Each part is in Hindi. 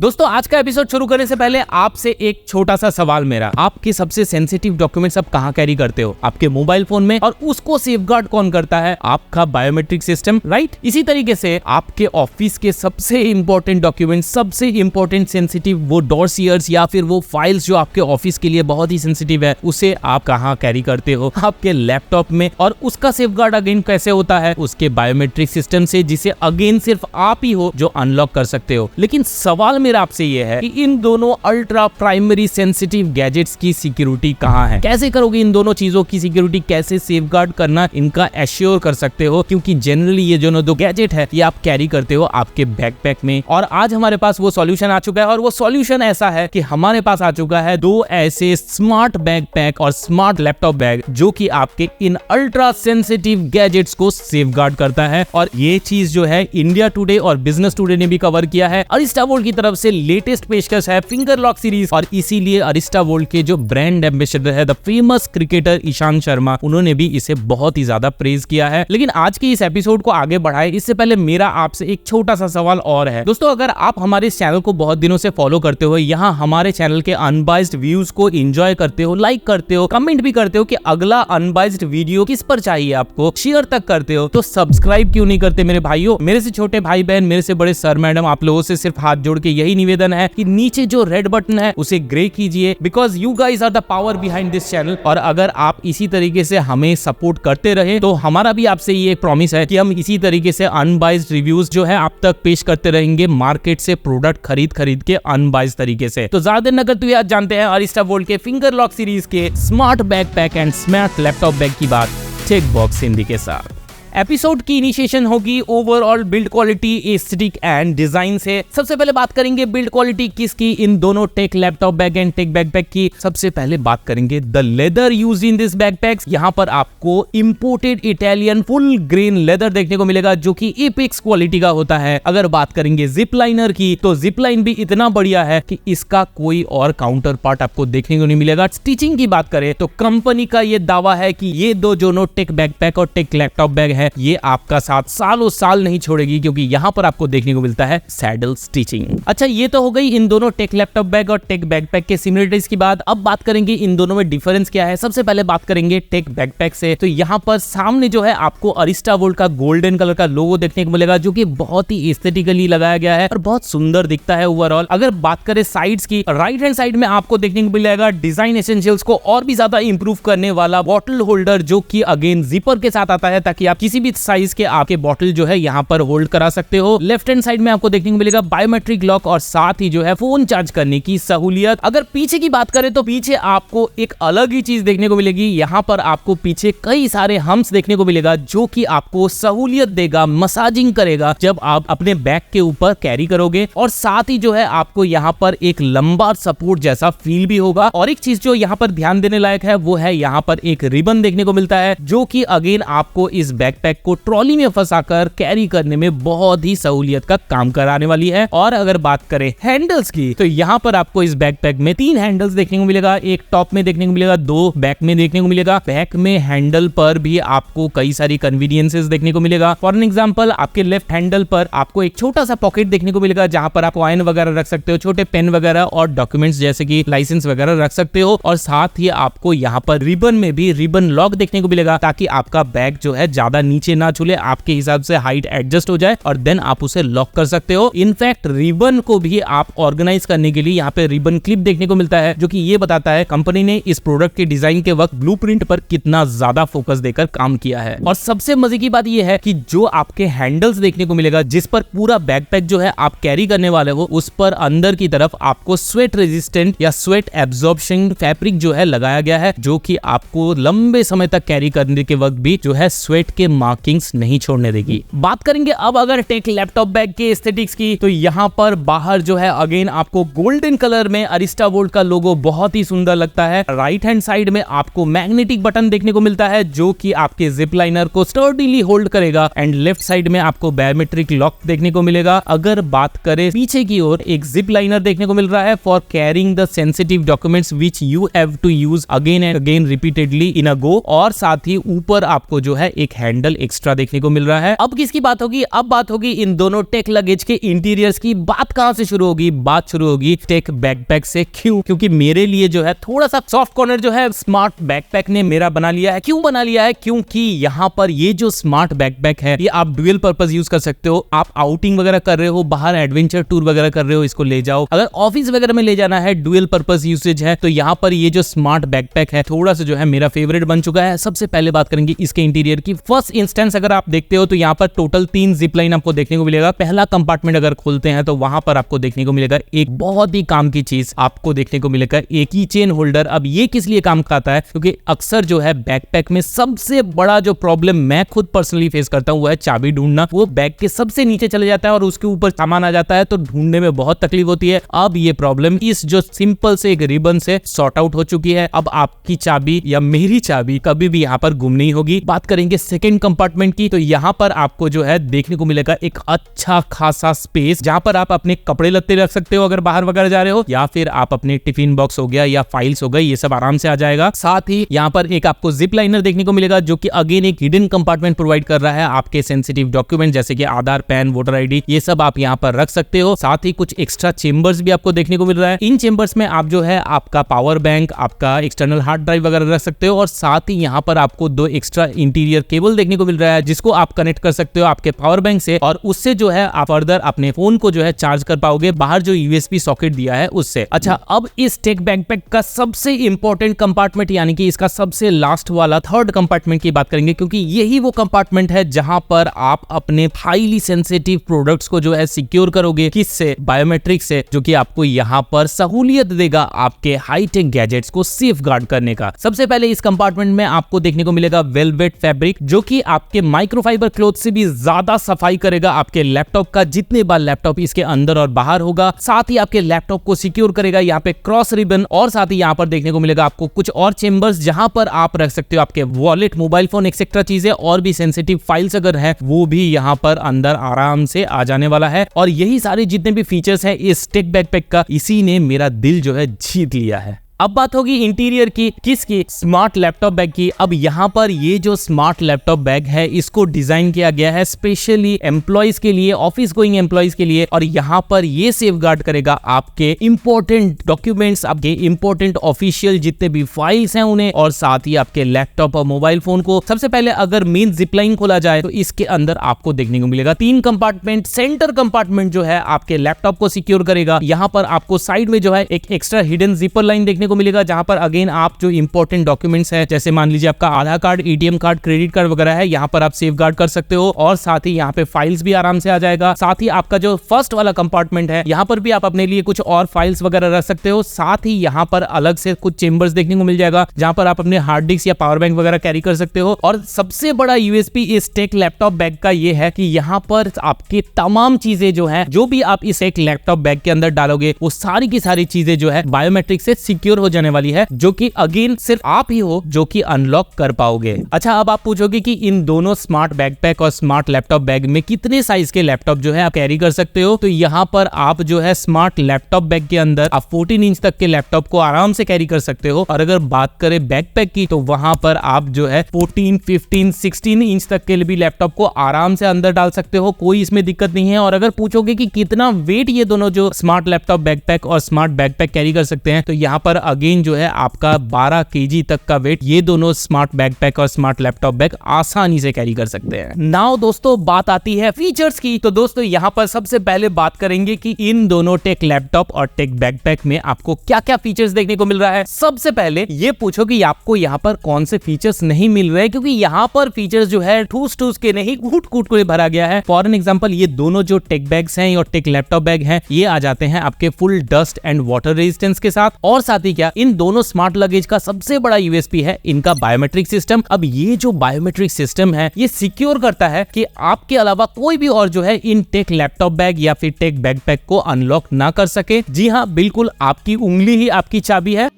दोस्तों आज का एपिसोड शुरू करने से पहले आपसे एक छोटा सा सवाल मेरा, आपके सबसे सेंसिटिव डॉक्यूमेंट्स आप कहाँ कैरी करते हो? आपके मोबाइल फोन में, और उसको सेफगार्ड कौन करता है? आपका बायोमेट्रिक सिस्टम, राइट? इसी तरीके से आपके ऑफिस के सबसे इंपॉर्टेंट डॉक्यूमेंट्स, सबसे इंपॉर्टेंट सेंसिटिव वो डॉसियर्स या फिर वो फाइल्स जो आपके ऑफिस के लिए बहुत ही सेंसिटिव है, उसे आप कहाँ कैरी करते हो? आपके लैपटॉप में। और उसका सेफगार्ड अगेन कैसे होता है? उसके बायोमेट्रिक सिस्टम से, जिसे अगेन सिर्फ आप ही हो जो अनलॉक कर सकते हो। लेकिन सवाल मेरा आपसे ये है कि इन दोनों अल्ट्रा प्राइमरी सेंसिटिव गैजेट्स की सिक्योरिटी कहाँ है? कैसे करोगे इन दोनों चीजों की सिक्योरिटी? कैसे सेफगार्ड करना इनका एश्योर कर सकते हो? क्योंकि जनरली ये जो दो गैजेट है ये आप कैरी करते हो आपके बैकपैक में। और आज हमारे पास वो सॉल्यूशन आ चुका है, और वो सॉल्यूशन ऐसा है कि हमारे पास आ चुका है दो ऐसे स्मार्ट बैकपैक और स्मार्ट लैपटॉप बैग जो कि आपके इन अल्ट्रा सेंसिटिव गैजेट्स को सेफगार्ड करता है। और ये चीज जो है इंडिया टुडे और बिजनेस टुडे ने भी कवर किया है। अरिस्टा वोल्ट की तरफ से लेटेस्ट पेशकश है फिंगर लॉक सीरीज, और इसीलिए अरिस्टा वोल्ट के जो ब्रांड एम्बेसडर है the famous cricketer Ishant Sharma, उन्होंने भी इसे बहुत ही ज्यादा प्रेज किया है। लेकिन आज के इस एपिसोड को आगे बढ़ाए इससे पहले मेरा आपसे एक छोटा सा सवाल और है। दोस्तों अगर आप हमारे इस चैनल को बहुत दिनों से फॉलो करते हो, यहाँ हमारे चैनल के अनबाइज्ड व्यूज को एंजॉय करते हो, लाइक करते हो, कमेंट भी करते हो कि अगला अनबाइज्ड वीडियो किस पर चाहिए आपको, शेयर तक करते हो, तो सब्सक्राइब क्यों नहीं करते मेरे भाइयों? मेरे से छोटे भाई बहन, मेरे से बड़े सर मैडम, आप लोगों से सिर्फ हाथ जोड़ के यही निवेदन है कि नीचे जो रेड बटन है उसे ग्रे कीजिए, because you guys are the power behind this channel. और अगर आप इसी तरीके से हमें सपोर्ट करते रहे तो हमारा भी आपसे ये प्रॉमिस है कि हम इसी तरीके से अनबाइज्ड रिव्यूज जो है आप तक पेश करते रहेंगे, मार्केट से प्रोडक्ट खरीद के अनबाइज्ड तरीके से। तो ज्यादा देर न करते हुए आज जानते हैं अरिस्टा वोल्ट के फिंगर लॉक सीरीज के smart backpack and smart laptop bag की बात टेक बॉक्स हिंदी के साथ। एपिसोड की इनिशिएशन होगी overall build quality, aesthetic and design से। सबसे पहले बात करेंगे बिल्ड क्वालिटी किसकी? इन दोनों tech laptop bag and tech backpack की। सबसे पहले बात करेंगे the leather use in this backpacks. यहाँ पर आपको imported Italian full grain leather देखने को मिलेगा जो कि एपिक्स क्वालिटी का होता है। अगर बात करेंगे जिप लाइनर की, तो जिप लाइन भी इतना बढ़िया है कि इसका कोई और काउंटर पार्ट आपको देखने को नहीं मिलेगा। स्टिचिंग की बात करें तो कंपनी का ये दावा है कि ये दो दोनों टेक बैकपैक और टेक लैपटॉप बैग है, ये आपका साथ सालों साल नहीं छोड़ेगी, क्योंकि यहाँ पर आपको देखने को मिलता है सैडल स्टिचिंग। अच्छा, ये तो हो गई इन दोनों टेक लैपटॉप बैग और टेक बैकपैक के सिमिलरिटीज की बात। अब बात करेंगे इन दोनों में डिफरेंस क्या है। सबसे पहले बात करेंगे टेक बैकपैक से। तो यहाँ पर सामने जो है आपको अरिस्टा वोल्ट का गोल्डन कलर का लोगो देखने को मिलेगा जो कि बहुत ही एस्थेटिकली लगाया गया है और बहुत सुंदर दिखता है ओवरऑल। अगर बात करें साइड्स की, राइट हैंड साइड में आपको देखने को मिलेगा डिजाइन एसेंशियल्स को और भी ज्यादा इंप्रूव करने वाला बॉटल होल्डर जो कि अगेन जिपर के साथ आता है, ताकि आप किसी भी साइज के आपके बॉटल जो है यहाँ पर होल्ड करा सकते हो। लेफ्ट हैंड साइड में आपको देखने को मिलेगा बायोमेट्रिक लॉक और साथ ही जो है फोन चार्ज करने की सहूलियत। अगर पीछे की बात करें तो पीछे आपको एक अलग ही चीज देखने को मिलेगी। यहाँ पर आपको पीछे कई सारे हम्प्स देखने को मिलेगा जो कि आपको सहूलियत देगा, मसाजिंग करेगा जब आप अपने बैग के ऊपर कैरी करोगे। और साथ ही जो है आपको यहाँ पर एक लंबा सपोर्ट जैसा फील भी होगा। और एक चीज जो यहाँ पर ध्यान देने लायक है वो है यहाँ पर एक रिबन देखने को मिलता है जो कि अगेन आपको इस बैकपैक को ट्रॉली में फंसाकर कैरी करने में बहुत ही सहूलियत का काम कराने वाली है। और अगर बात करें हैंडल्स की, तो यहाँ पर आपको इस बैकपैक में 3 हैंडल्स देखने को मिलेगा। एक टॉप में देखने को मिलेगा, 2 बैक में देखने को मिलेगा। बैक में हैंडल पर भी आपको कई सारी कन्वीनियंसेस देखने को मिलेगा। फॉर एग्जांपल आपके लेफ्ट हैंडल पर आपको एक छोटा सा पॉकेट देखने को मिलेगा जहां पर आप कॉइन वगैरह रख सकते हो, छोटे पेन वगैरह और डॉक्यूमेंट्स जैसे कि लाइसेंस वगैरह रख सकते हो। और साथ ही आपको यहाँ पर रिबन में भी रिबन लॉक देखने को मिलेगा ताकि आपका बैग जो है ज्यादा नीचे ना झूले, आपके हिसाब से हाइट एडजस्ट हो जाए और देन आप उसे लॉक कर सकते हो। इनफैक्ट रिबन को भी आप ऑर्गेनाइज करने के लिए यहाँ पे रिबन क्लिप देखने को मिलता है जो कि ये बताता है कंपनी ने इस प्रोडक्ट के डिजाइन के वक्त ब्लूप्रिंट पर कितना ज्यादा फोकस देकर काम किया है। और सबसे मजे की बात यह है कि जो आपके हैंडल्स देखने को मिलेगा जिस पर पूरा बैकपैक जो है आप कैरी करने वाले हो, उस पर अंदर की तरफ आपको स्वेट रेजिस्टेंट या स्वेट एब्जॉर्प्शन फैब्रिक जो है लगाया गया है, जो कि आपको लंबे समय तक कैरी करने के वक्त भी जो है स्वेट के मार्किंग्स नहीं छोड़ने देगी। बात करेंगे अब अगर टेक लैपटॉप बैग के एस्थेटिक्स की, तो यहाँ पर बाहर जो है अगेन आपको गोल्डन कलर में अरिस्टा वोल्ट का लोगो बहुत ही सुंदर लगता है। राइट हैंड साइड में आपको मैग्नेटिक बटन देखने को मिलता है जो कि आपके जिप लाइनर को स्टर्डीली होल्ड करेगा। एंड लेफ्ट साइड में आपको बायोमेट्रिक लॉक देखने को मिलेगा। अगर बात करें पीछे की ओर, एक जिप लाइनर देखने को मिल रहा है for carrying the sensitive documents which you have to use again and again repeatedly in a go. और साथ ही ऊपर आपको जो है एक हैंडल हैंडल एक्स्ट्रा देखने को मिल रहा है। अब किसकी बात होगी? अब बात होगी इन दोनों टेक लगेज के इंटीरियर्स की। बात कहां से शुरू होगी? बात शुरू होगी टेक बैकपैक से। क्यों? क्योंकि मेरे लिए जो है थोड़ा सा सॉफ्ट कॉर्नर जो है स्मार्ट बैकपैक ने मेरा बना लिया है। क्यों बना लिया है? क्योंकि यहाँ पर ये जो स्मार्ट बैकपैक है ये आप डुअल पर्पस यूज कर सकते हो। आप आउटिंग वगैरह कर रहे हो, बाहर एडवेंचर टूर वगैरह कर रहे हो, इसको ले जाओ। अगर ऑफिस वगैरह में ले जाना है, डुअल पर्पस यूसेज है, तो यहाँ पर ये जो स्मार्ट बैकपैक है थोड़ा सा जो है मेरा फेवरेट बन चुका है। सबसे पहले बात करेंगे इसके इंटीरियर की। फर्स्ट इंस्टेंस अगर आप देखते हो तो यहाँ पर टोटल 3 जिप लाइन आपको देखने को मिलेगा। पहला कंपार्टमेंट अगर खोलते हैं तो वहां पर आपको देखने को मिलेगा एक बहुत ही काम की चीज आपको देखने को मिलेगा, एक की चेन होल्डर। अब ये किस लिए काम आता है? क्योंकि अक्सर जो है बैकपैक में सबसे बड़ा जो प्रॉब्लम मैं खुद पर्सनली फेस करता हूं वो है चाबी ढूंढना। वो बैग के सबसे नीचे चले जाता है और उसके ऊपर सामान आ जाता है तो ढूंढने में बहुत तकलीफ होती है। अब ये प्रॉब्लम इस जो सिंपल से एक रिबन से सॉर्ट आउट हो चुकी है। अब आपकी चाबी या मेरी चाबी कभी भी यहाँ पर गुम नहीं होगी। बात करेंगे सेकंड कंपार्टमेंट की, तो यहाँ पर आपको जो है देखने को मिलेगा एक अच्छा खासा स्पेस जहां पर आप अपने कपड़े लत्ते रख सकते हो अगर बाहर वगैरह जा रहे हो, या फिर आप अपने टिफिन बॉक्स हो गया या फाइल्स हो गई, ये सब आराम से आ जाएगा। साथ ही यहाँ पर एक आपको जिप लाइनर देखने को मिलेगा जो कि अगेन एक हिडन कंपार्टमेंट प्रोवाइड कर रहा है। आपके सेंसिटिव डॉक्यूमेंट जैसे कि आधार, पैन, वोटर आईडी, ये सब आप यहाँ पर रख सकते हो। साथ ही कुछ एक्स्ट्रा चेंबर्स भी आपको देखने को मिल रहा है। इन चेंबर्स में आप जो है आपका पावर बैंक, आपका एक्सटर्नल हार्ड ड्राइव वगैरह रख सकते हो। और साथ ही यहाँ पर आपको 2 एक्स्ट्रा इंटीरियर केबल देखने को मिल रहा है जिसको आप कनेक्ट कर सकते हो आपके पावर बैंक से, और उससे जो है आप फर्दर अपने फोन को जो है चार्ज कर पाओगे बाहर जो यूएसबी सॉकेट दिया है उससे। अच्छा, अब इस टेक बैकपैक का सबसे इंपॉर्टेंट कंपार्टमेंट यानी कि इसका सबसे लास्ट वाला थर्ड कंपार्टमेंट की बात करेंगे, क्योंकि यही वो कंपार्टमेंट है जहां पर आप अपने हाईली सेंसिटिव प्रोडक्ट्स को जो है सिक्योर करोगे। किससे? बायोमेट्रिक से, जो कि आपको यहाँ पर सहूलियत देगा आपके हाईटेक गैजेट्स को सेफगार्ड करने का। सबसे पहले इस कंपार्टमेंट में आपको देखने को मिलेगा वेलवेट फैब्रिक, जो कि आपके माइक्रोफाइबर क्लॉथ से भी ज्यादा सफाई करेगा आपके लैपटॉप का जितने बार लैपटॉप इसके अंदर और बाहर होगा। साथ ही आपके लैपटॉप को सिक्योर करेगा यहाँ पे क्रॉस रिबन, और साथ ही यहाँ पर देखने को मिलेगा आपको कुछ और चेंबर्स जहां पर आप रख सकते हो आपके वॉलेट, मोबाइल फोन, एक्सेट्रा चीजें, और भी सेंसिटिव फाइल्स अगर है वो भी यहाँ पर अंदर आराम से आ जाने वाला है। और यही सारे जितने भी फीचर्स है इस टेक बैकपैक का, इसी ने मेरा दिल जो है जीत लिया है। अब बात होगी इंटीरियर की। किसकी? स्मार्ट लैपटॉप बैग की। अब यहाँ पर ये जो स्मार्ट लैपटॉप बैग है इसको डिजाइन किया गया है स्पेशली एम्प्लॉइज के लिए, ऑफिस गोइंग एम्प्लॉइज के लिए, और यहाँ पर ये सेफगार्ड करेगा आपके इंपॉर्टेंट डॉक्यूमेंट्स, आपके इंपॉर्टेंट ऑफिशियल जितने भी फाइल्स हैं उन्हें, और साथ ही आपके लैपटॉप और मोबाइल फोन को। सबसे पहले अगर मेन जिप लाइन खोला जाए तो इसके अंदर आपको देखने को मिलेगा 3 कंपार्टमेंट। सेंटर कंपार्टमेंट जो है आपके लैपटॉप को सिक्योर करेगा। यहाँ पर आपको साइड में जो है एक एक्स्ट्रा हिडन जिपर लाइन देखने को मिलेगा जहां पर अगेन आप जो इंपॉर्टेंट डॉक्यूमेंट्स है, जैसे मान लीजिए आपका Aadhaar card, ATM card, credit card वगैरह है, यहाँ पर आप सेफगार्ड कर सकते हो। और साथ ही यहाँ पे फाइल्स भी आराम से आ जाएगा। साथ ही आपका जो फर्स्ट वाला कंपार्टमेंट है यहाँ पर भी आप अपने लिए कुछ और फाइल्स वगैरह रख सकते हो। साथ ही यहाँ पर अलग से कुछ चेंबर्स देखने को मिल जाएगा जहां पर आप अपने हार्ड डिस्क या पावर बैंक वगैरह कैरी कर सकते हो। और सबसे बड़ा यूएसपी इस टेक लैपटॉप बैग का ये है कि यहाँ पर आपकी तमाम चीजें जो है, जो भी आप इस एक लैपटॉप बैग के अंदर डालोगे वो सारी की सारी चीजें जो है बायोमेट्रिक से सिक्योर हो जाने वाली है, जो कि अगेन सिर्फ आप ही हो जो कि अनलॉक कर पाओगे। अच्छा, अब आप पूछोगे कि इन दोनों स्मार्ट बैकपैक और स्मार्ट लैपटॉप बैग में कितने साइज के लैपटॉप जो है आप कैरी कर सकते हो। तो यहाँ पर आप जो है स्मार्ट लैपटॉप बैग के अंदर आप 14 इंच तक के लैपटॉप को आराम से कैरी कर सकते हो। और अगर बात करें बैकपैक की तो वहां पर आप जो है 14, 15, 16 इंच तक के भी लैपटॉप को आराम से अंदर डाल सकते हो, कोई इसमें दिक्कत नहीं है। और अगर पूछोगे कि कितना वेट ये दोनों जो स्मार्ट लैपटॉप बैकपैक और स्मार्ट बैकपैक कैरी कर सकते हैं, तो यहाँ पर अगेन जो है आपका 12 केजी तक का वेट ये दोनों स्मार्ट बैकपैक और स्मार्ट लैपटॉप बैग आसानी से कैरी कर सकते हैं। नाउ दोस्तों बात आती है फीचर्स की। तो दोस्तों यहाँ पर सबसे पहले बात करेंगे कि इन दोनों टेक लैपटॉप और टेक बैकपैक में आपको क्या क्या फीचर्स देखने को मिल रहा है। सबसे पहले ये पूछो कि आपको यहाँ पर कौन से फीचर्स नहीं मिल रहे, क्योंकि यहाँ पर फीचर्स जो है ठूस ठूस के नहीं, कूट कूट के भरा गया है। फॉर एन एग्जांपल, ये दोनों जो टेक बैग्स हैं और टेक लैपटॉप बैग हैं, ये आ जाते हैं आपके full dust and water resistance के साथ। और साथ ही क्या, इन दोनों स्मार्ट लगेज का सबसे बड़ा यूएसपी है इनका बायोमेट्रिक सिस्टम। अब ये जो बायोमेट्रिक सिस्टम है ये सिक्योर करता है कि आपके अलावा कोई भी और जो है इन टेक लैपटॉप बैग या फिर टेक बैकपैक को अनलॉक ना कर सके। जी हाँ, बिल्कुल आपकी उंगली ही आपकी चाबी है।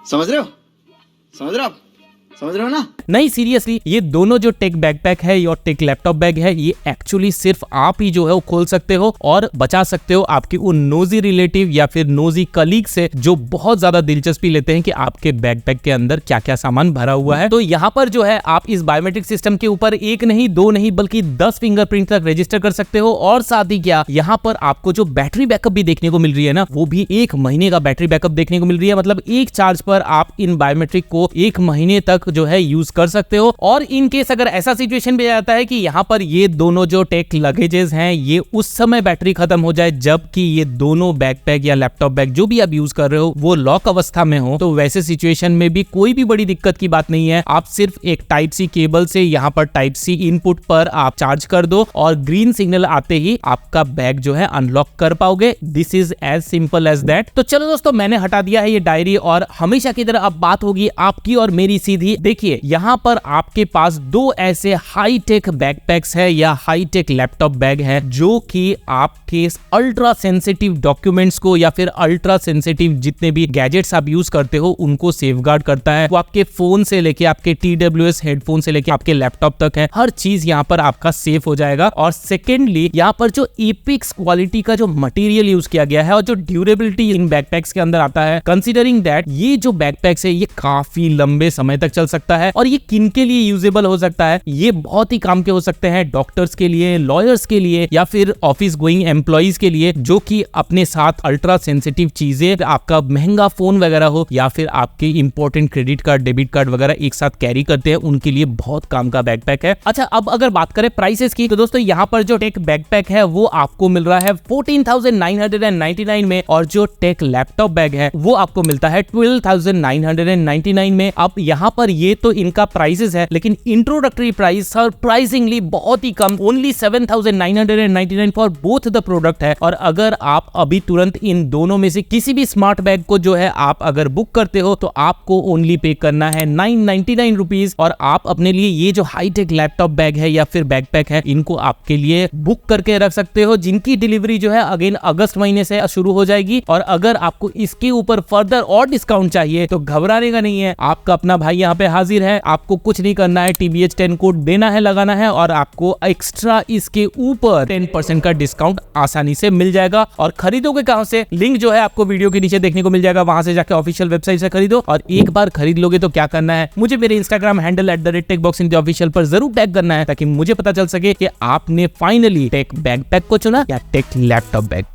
समझ रहे हो? समझ रहे हो आप? समझ रहे हो ना? नहीं सीरियसली, ये दोनों जो टेक बैकपैक है और टेक लैपटॉप बैग है, ये एक्चुअली सिर्फ आप ही जो है वो खोल सकते हो और बचा सकते हो आपके उन नोजी रिलेटिव या फिर नोजी कलीग से जो बहुत ज्यादा दिलचस्पी लेते हैं कि आपके बैकपैक के अंदर क्या क्या सामान भरा हुआ है। तो यहाँ पर जो है आप इस बायोमेट्रिक सिस्टम के ऊपर एक नहीं, दो नहीं, बल्कि 10 फिंगरप्रिंट तक रजिस्टर कर सकते हो। और साथ ही क्या, यहाँ पर आपको जो बैटरी बैकअप भी देखने को मिल रही है ना, वो भी 1 महीने का बैटरी बैकअप देखने को मिल रही है। मतलब एक चार्ज पर आप इन बायोमेट्रिक को 1 महीने तक जो है यूज कर सकते हो। और इन केस अगर ऐसा सिचुएशन भी आता है कि यहाँ पर ये दोनों जो टेक लगेजेस हैं ये उस समय बैटरी खत्म हो जाए जबकि ये दोनों बैकपैक या लैपटॉप बैग जो भी आप यूज कर रहे हो वो लॉक अवस्था में हो, तो वैसे सिचुएशन में भी कोई भी बड़ी दिक्कत की बात नहीं है। आप सिर्फ एक टाइप सी केबल से यहाँ पर टाइप सी इनपुट पर आप चार्ज कर दो और ग्रीन सिग्नल आते ही आपका बैग जो है अनलॉक कर पाओगे। This is as simple as that. तो चलो दोस्तों, मैंने हटा दिया है ये डायरी और हमेशा की तरह अब बात होगी आपकी और मेरी सीधी। देखिए, यहाँ पर आपके पास 2 ऐसे हाई टेक बैकपैक्स है या हाई टेक लैपटॉप बैग है जो कि आपके अल्ट्रा सेंसिटिव डॉक्यूमेंट्स को या फिर अल्ट्रा सेंसिटिव जितने भी गैजेट्स आप यूज करते हो उनको सेफगार्ड करता है। वो आपके फोन से लेके आपके TWS हेडफोन से लेके आपके लैपटॉप तक है, हर चीज यहाँ पर आपका सेफ हो जाएगा। और सेकेंडली, यहाँ पर जो एपिक्स क्वालिटी का जो मटेरियल यूज किया गया है और जो ड्यूरेबिलिटी इन बैकपैक्स के अंदर आता है, कंसीडरिंग दैट ये जो बैकपैक्स है ये काफी लंबे समय तक चल सकता है। और ये किन के लिए यूजेबल हो सकता है? ये बहुत ही काम के हो सकते हैं डॉक्टर्स के लिए, लॉयर्स के लिए या फिर ऑफिस गोइंग एम्प्लॉइज के लिए जो कि अपने साथ अल्ट्रा सेंसिटिव चीजें, आपका महंगा फोन वगैरह हो या फिर आपके important credit card, debit card वगैरह एक साथ कैरी करते हैं, उनके लिए बहुत काम का बैकपैक है। अच्छा, अब अगर बात करें प्राइसेस की, तो दोस्तों यहाँ पर जो टेक बैकपैक है वो आपको मिल रहा है 14,999 में और जो टेक लैपटॉप बैग है वो आपको मिलता है 12,999 में। अब यहाँ पर ये तो इनका प्राइसेस है, लेकिन इंट्रोडक्टरी प्राइस सरप्राइजिंगली बहुत ही कम, only 7,999 for both the product है। और अगर आप अभी तुरंत इन दोनों में से किसी भी स्मार्ट बैग को जो है आप अगर बुक करते हो तो आपको ओनली पे करना है 999 रुपीज और आप अपने लिए ये जो हाईटेक लैपटॉप बैग है या फिर बैकपैक है इनको आपके लिए बुक करके रख सकते हो, जिनकी डिलीवरी जो है अगेन अगस्त महीने से शुरू हो जाएगी। और अगर आपको इसके ऊपर फर्दर और डिस्काउंट चाहिए तो घबराने का नहीं है, आपका अपना भाई यहाँ पे हाजिर है। आपको कुछ नहीं करना है, TBH 10 कोड देना है, लगाना है और आपको एक्स्ट्रा इसके ऊपर 10% का डिस्काउंट आसानी से मिल जाएगा। और खरीदोगे कहां से? लिंक जो है आपको वीडियो के नीचे देखने को मिल जाएगा, वहां से जाकर ऑफिशियल वेबसाइट से खरीदो। और एक बार खरीद लोगे तो क्या करना है, मुझे मेरे इंस्टाग्राम हैंडल @techboxintheofficial पर जरूर टैग करना है ताकि मुझे पता चल सके कि आपने फाइनली टेक बैकपैक को चुना या टेक लैपटॉप बैग को।